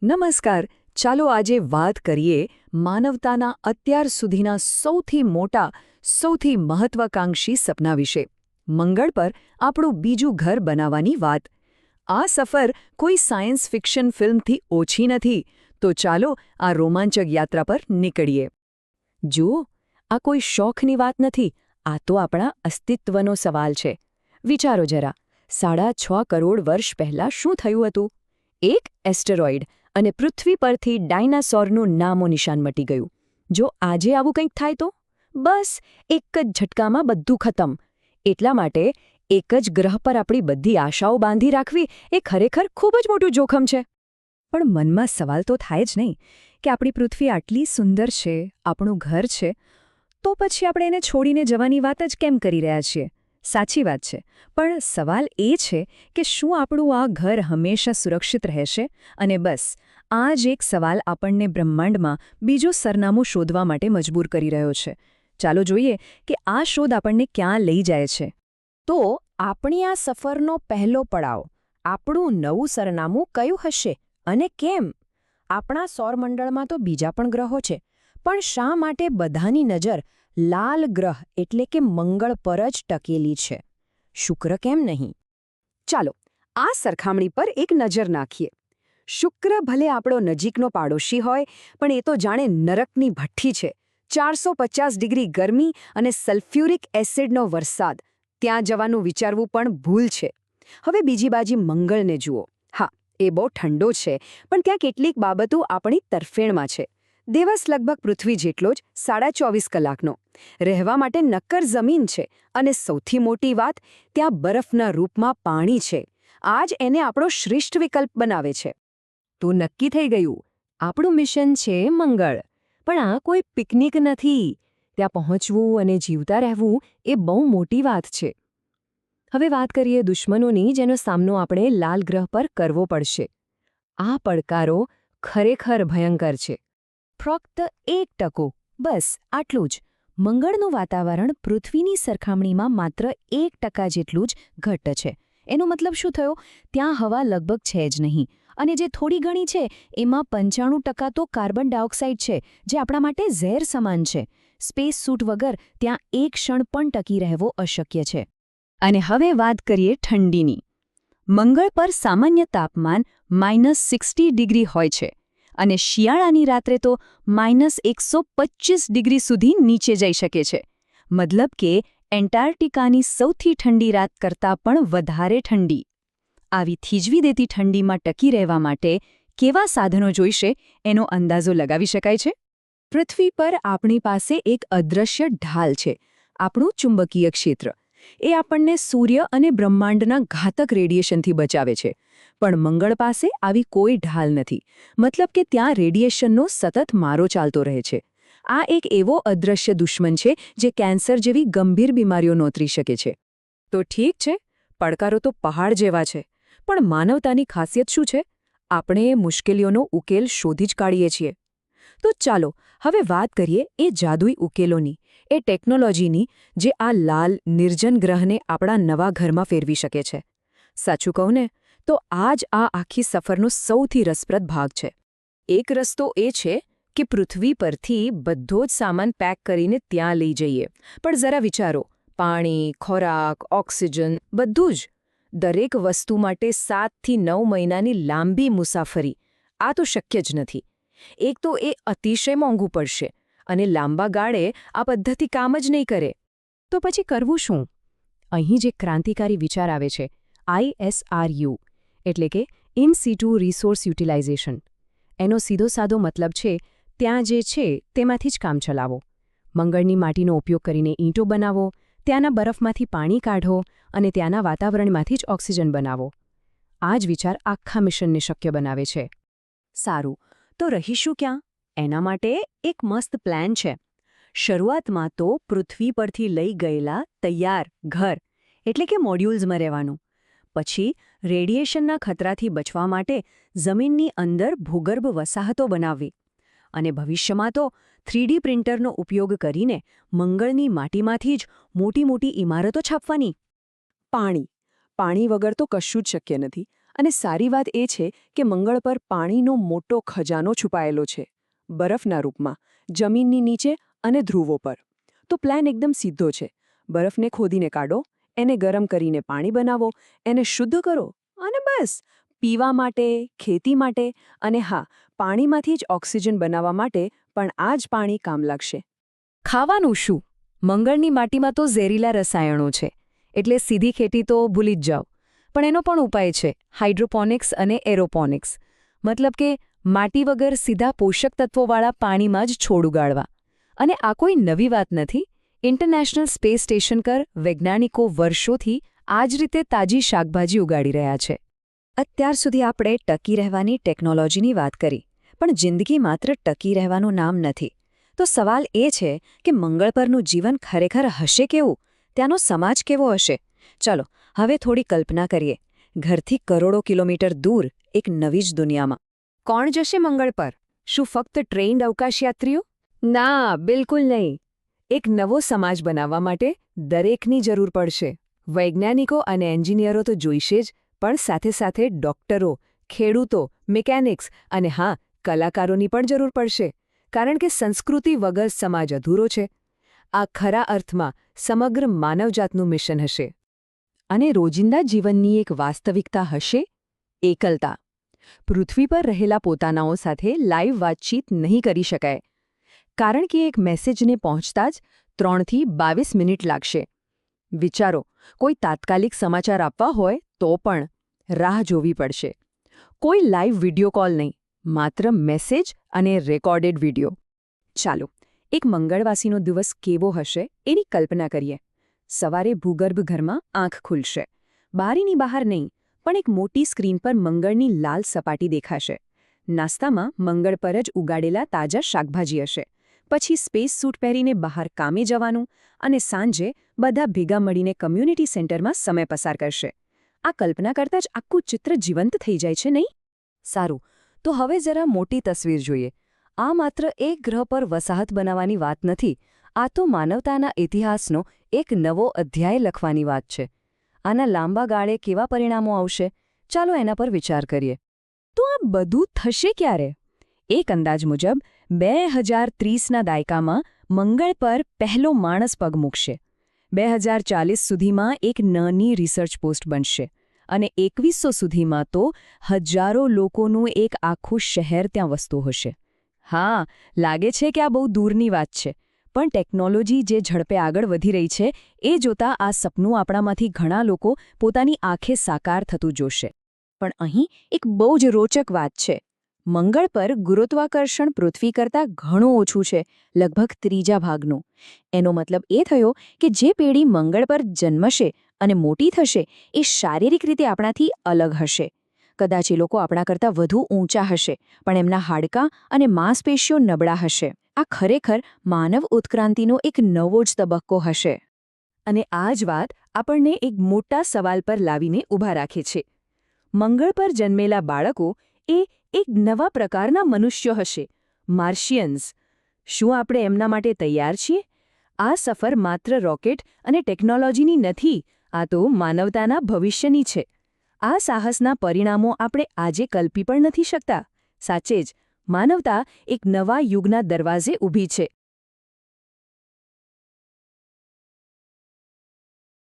નમસ્કાર. ચાલો આજે વાત કરીએ માનવતાના અત્યાર સુધીના સૌથી મોટા, સૌથી મહત્વાકાંક્ષી સપના વિશે. મંગળ પર આપણું બીજું ઘર બનાવવાની વાત. આ સફર કોઈ સાયન્સ ફિક્શન ફિલ્મથી ઓછી નથી, તો ચાલો આ રોમાંચક યાત્રા પર નીકળીએ. જુઓ, આ કોઈ શોખની વાત નથી, આ તો આપણા અસ્તિત્વનો સવાલ છે. વિચારો જરા, 6.5 કરોડ વર્ષ પહેલાં શું થયું હતું? એક એસ્ટેરોઇડ અને પૃથ્વી પરથી ડાયનાસોરનું નામો નિશાન મટી ગયું. જો આજે આવું કંઈક થાય તો? બસ એક જ ઝટકામાં બધું ખતમ. એટલા માટે એક જ ગ્રહ પર આપણી બધી આશાઓ બાંધી રાખવી એ ખરેખર ખૂબ જ મોટું જોખમ છે. પણ મનમાં સવાલ તો થાય જ નહીં કે આપણી પૃથ્વી આટલી સુંદર છે, આપણું ઘર છે, તો પછી આપણે એને છોડીને જવાની વાત જ કેમ કરી રહ્યા છીએ? સાચી વાત છે, પણ સવાલ એ છે કે શું આપણું આ ઘર હંમેશા સુરક્ષિત રહેશે? અને બસ આ જ એક સવાલ આપણને બ્રહ્માંડમાં બીજું સરનામું શોધવા માટે મજબૂર કરી રહ્યો છે. ચાલો જોઈએ કે આ શોધ આપણને ક્યાં લઈ જાય છે. તો આપણી આ સફરનો પહેલો પડાવ, આપણું નવું સરનામું કયું હશે અને કેમ? આપણા સૌરમંડળમાં તો બીજા પણ ગ્રહો છે, પણ શા માટે બધાની નજર લાલ ગ્રહ એટલે કે મંગળ પર જ ટકેલી છે? શુક્ર કેમ નહીં? ચાલો આ સરખામણી પર એક નજર નાખીએ. શુક્ર ભલે આપણો નજીકનો પાડોશી હોય, પણ એ તો જાણે નરકની ભઠ્ઠી છે. 450 ડિગ્રી ગરમી અને સલ્ફ્યુરિક એસિડનો વરસાદ. ત્યાં જવાનું વિચારવું પણ ભૂલ છે. હવે બીજી બાજુ મંગળને જુઓ. હા, એ બહુ ઠંડો છે, પણ ત્યાં કેટલીક બાબતો આપણી તરફેણમાં છે. દિવસ લગભગ પૃથ્વી જેટલો જ, 24.5 કલાકનો. રહેવા માટે નક્કર જમીન છે, અને સૌથી મોટી વાત, ત્યાં બરફના રૂપમાં પાણી છે. આ જ એને આપણો શ્રેષ્ઠ વિકલ્પ બનાવે છે. તો નક્કી થઈ ગયું, આપણું મિશન છે મંગળ. પણ આ કોઈ પિકનિક નથી. ત્યાં પહોંચવું અને જીવતા રહેવું એ બહુ મોટી વાત છે. હવે વાત કરીએ દુશ્મનોની, જેનો સામનો આપણે લાલ ગ્રહ પર કરવો પડશે. આ પડકારો ખરેખર ભયંકર છે. ફક્ત 1%, બસ આટલું જ. મંગળનું વાતાવરણ પૃથ્વીની સરખામણીમાં માત્ર 1% જેટલું જ ઘટ્ટ છે. એનો મતલબ શું થયો? ત્યાં હવા લગભગ છે જ નહીં. અને જે થોડી ઘણી છે, એમાં 95% તો કાર્બન ડાયોક્સાઇડ છે, જે આપણા માટે ઝેર સમાન છે. સ્પેસ સૂટ વગર ત્યાં એક ક્ષણ પણ ટકી રહેવો અશક્ય છે. અને હવે વાત કરીએ ઠંડીની. મંગળ પર સામાન્ય તાપમાન -60 ડિગ્રી હોય છે, અને શિયાળાની રાત્રે તો -125 ડિગ્રી સુધી નીચે જઈ શકે છે. મતલબ કે એન્ટાર્કટિકાની સૌથી ઠંડી રાત કરતાં પણ વધારે ઠંડી. આવી થીજવી દેતી ઠંડીમાં ટકી રહેવા માટે કેવા સાધનો જોઈશે એનો અંદાજો લગાવી શકાય છે? પૃથ્વી પર આપણી પાસે એક અદૃશ્ય ઢાલ છે, આપણું ચુંબકીય ક્ષેત્ર. એ આપણને સૂર્ય અને બ્રહ્માંડના ઘાતક રેડિયેશનથી બચાવે છે. પણ મંગળ પાસે આવી કોઈ ઢાલ નથી. મતલબ કે ત્યાં રેડિયેશનનો સતત મારો ચાલતો રહે છે. આ એક એવો અદૃશ્ય દુશ્મન છે જે કેન્સર જેવી ગંભીર બીમારીઓ નોતરી શકે છે. તો ઠીક છે, પડકારો તો પહાડ જેવા છે. પણ માનવતાની ખાસિયત શું છે? આપણે એ મુશ્કેલીઓનો ઉકેલ શોધી જ કાઢીએ છીએ. તો ચાલો હવે વાત કરીએ એ જાદુઈ ઉકેલોની, એ ટેકનોલોજીની, જે આ લાલ, નિર્જન ગ્રહને આપણા નવા ઘરમાં ફેરવી શકે છે. સાચું કહું ને, તો આ જ આ આખી સફરનો સૌથી રસપ્રદ ભાગ છે. એક રસ્તો એ છે કે પૃથ્વી પરથી બધો જ સામાન પેક કરીને ત્યાં લઈ જઈએ. પણ જરા વિચારો, પાણી, ખોરાક, ઓક્સિજન, બધું જ. દરેક વસ્તુ માટે 7 થી 9 મહિનાની લાંબી મુસાફરી. આ તો શક્ય જ નથી. એક તો એ અતિશય મોંઘું પડશે, અને લાંબા ગાળે આ પદ્ધતિ કામ જ નહીં કરે. તો પછી કરવું શું? અહીં જે ક્રાંતિકારી વિચાર આવે છે, ISRU, એટલે કે ઇન સિટુ રિસોર્સ યુટિલાઇઝેશન. એનો સીધો સાદો મતલબ છે, ત્યાં જે છે તેમાંથી જ કામ ચલાવો. મંગળની માટીનો ઉપયોગ કરીને ઈંટો બનાવો, ત્યાંના બરફમાંથી પાણી કાઢો, અને ત્યાંના વાતાવરણમાંથી જ ઓક્સિજન બનાવો. આ જ વિચાર આખા મિશનને શક્ય બનાવે છે. સારું, તો રહીશું ક્યાં? એના માટે એક મસ્ત પ્લાન છે. શરૂઆતમાં તો પૃથ્વી પરથી લઈ ગયેલા તૈયાર ઘર, એટલે કે મોડ્યુલ્સમાં રહેવાનું. પછી રેડિયેશનના ખતરાથી બચવા માટે જમીનની અંદર ભૂગર્ભ વસાહતો બનાવવી. અને ભવિષ્યમાં તો 3D પ્રિન્ટરનો ઉપયોગ કરીને મંગળની માટીમાંથી જ મોટી મોટી ઇમારતો છાપવાની. પાણી વગર તો કશું જ શક્ય નથી. અને સારી વાત એ છે કે મંગળ પર પાણીનો મોટો ખજાનો છુપાયેલો છે, બરફના રૂપમાં, જમીનની નીચે અને ધ્રુવો પર. તો પ્લાન એકદમ સીધો છે. બરફને ખોદીને કાઢો, એને ગરમ કરીને પાણી બનાવો, એને શુદ્ધ કરો અને બસ પીવા માટે, ખેતી માટે અને હા, પાણીમાંથી જ ઓક્સિજન બનાવવા માટે પણ આ જ પાણી કામ લાગશે. ખાવાનું શું? મંગળની માટીમાં તો ઝેરીલા રસાયણો છે, એટલે સીધી ખેતી તો ભૂલી જ જાઓ. પણ એનો પણ ઉપાય છે, હાઇડ્રોપોનિક્સ અને એરોપોનિક્સ. મતલબ કે માટી વગર સીધા પોષક તત્વોવાળા પાણીમાં જ છોડ ઉગાડવા. અને આ કોઈ નવી વાત નથી. ઇન્ટરનેશનલ સ્પેસ સ્ટેશન પર વૈજ્ઞાનિકો વર્ષોથી આ જ રીતે તાજી શાકભાજી ઉગાડી રહ્યા છે. અત્યાર સુધી આપણે ટકી રહેવાની ટેકનોલોજીની વાત કરી, પણ જિંદગી માત્ર ટકી રહેવાનું નામ નથી. તો સવાલ એ છે કે મંગળ પરનું જીવન ખરેખર હશે કેવું? ત્યાંનો સમાજ કેવો હશે? ચલો, હવે થોડી કલ્પના કરીએ. ઘરથી કરોડો કિલોમીટર દૂર એક નવી જ દુનિયામાં. કોણ જશે મંગળ પર? શું ફક્ત ટ્રેન્ડ અવકાશયાત્રીઓ? ના, બિલકુલ નહીં. એક નવો સમાજ બનાવવા માટે દરેકની જરૂર પડશે. વૈજ્ઞાનિકો અને એન્જિનિયરો તો જોઈશે જ, પણ સાથે સાથે ડોક્ટરો, ખેડૂતો, મિકેનિક્સ અને હા, કલાકારોની પણ જરૂર પડશે. કારણ કે સંસ્કૃતિ વગર સમાજ અધૂરો છે. આ ખરા અર્થમાં સમગ્ર માનવજાતનું મિશન હશે. અને રોજિંદા જીવનની એક વાસ્તવિકતા હશે, એકલતા. પૃથ્વી પર રહેલા પોતાનાઓ સાથે લાઈવ વાતચીત નહીં કરી શકાય. કારણ કે એક મેસેજને પહોંચતા જ 3 થી 22 મિનિટ લાગશે. વિચારો, કોઈ તાત્કાલિક સમાચાર આપવા હોય તો પણ રાહ જોવી પડશે. કોઈ લાઈવ વિડિયો કોલ નહીં, માત્ર મેસેજ અને રેકોર્ડેડ વિડિયો. ચાલો, એક મંગળવાસીનો દિવસ કેવો હશે એની કલ્પના કરીએ. સવારે ભૂગર્ભ ઘરમાં આંખ ખુલશે. બારીની બહાર નહીં, પણ એક મોટી સ્ક્રીન પર મંગળની લાલ સપાટી દેખાશે. નાસ્તામાં મંગળ પર જ ઉગાડેલા તાજા શાકભાજી હશે. પછી સ્પેસ સૂટ પહેરીને બહાર કામે જવાનું અને સાંજે બધા ભેગા મળીને કમ્યુનિટી સેન્ટરમાં સમય પસાર કરશે. આ કલ્પના કરતાં જ આખું ચિત્ર જીવંત થઈ જાય છે, નહીં? સારું, તો હવે જરા મોટી તસવીર જોઈએ. આ માત્ર એક ગ્રહ પર વસાહત બનાવવાની વાત નથી. આ તો માનવતાના ઇતિહાસનો એક નવો અધ્યાય લખવાની વાત છે. આના લાંબા ગાળે કેવા પરિણામો આવશે? ચાલો એના પર વિચાર કરીએ. તો આ બધું થશે ક્યારે? એક અંદાજ મુજબ 2030ના દાયકામાં મંગળ પર પહેલો માણસ પગ મૂકશે. 2040 સુધીમાં એક નાની રિસર્ચ પોસ્ટ બનશે. અને 2100 સુધીમાં તો હજારો લોકોનું એક આખું શહેર ત્યાં વસતું હશે. હા, લાગે છે કે આ બહુ દૂરની વાત છે. પણ ટેકનોલોજી જે ઝડપે આગળ વધી રહી છે, એ જોતાં આ સપનું આપણામાંથી ઘણા લોકો પોતાની આંખે સાકાર થતું જોશે. પણ અહીં એક બહુ જ રોચક વાત છે. મંગળ પર ગુરુત્વાકર્ષણ પૃથ્વી કરતાં ઘણું ઓછું છે, લગભગ 3 ભાગનું. એનો મતલબ એ થયો કે જે પેઢી મંગળ પર જન્મશે અને મોટી થશે, એ શારીરિક રીતે આપણાથી અલગ હશે. કદાચ એ લોકો આપણા કરતાં વધુ ઊંચા હશે, પણ એમના હાડકાં અને માંસપેશીઓ નબળા હશે. આ ખરેખર માનવ ઉત્ક્રાંતિનો એક નવો જ તબક્કો હશે. અને આ જ વાત આપણને એક મોટા સવાલ પર લાવીને ઊભા રાખે છે. મંગળ પર જન્મેલા બાળકો એ એક નવા પ્રકારના મનુષ્યો હશે, માર્શિયન્સ. શું આપણે એમના માટે તૈયાર છીએ? આ સફર માત્ર રોકેટ અને ટેકનોલોજીની નથી, આ તો માનવતાના ભવિષ્યની છે. આ સાહસના પરિણામો આપણે આજે કલ્પી પણ નથી શકતા. સાચે જ, માનવતા એક નવા યુગના દરવાજે ઊભી છે.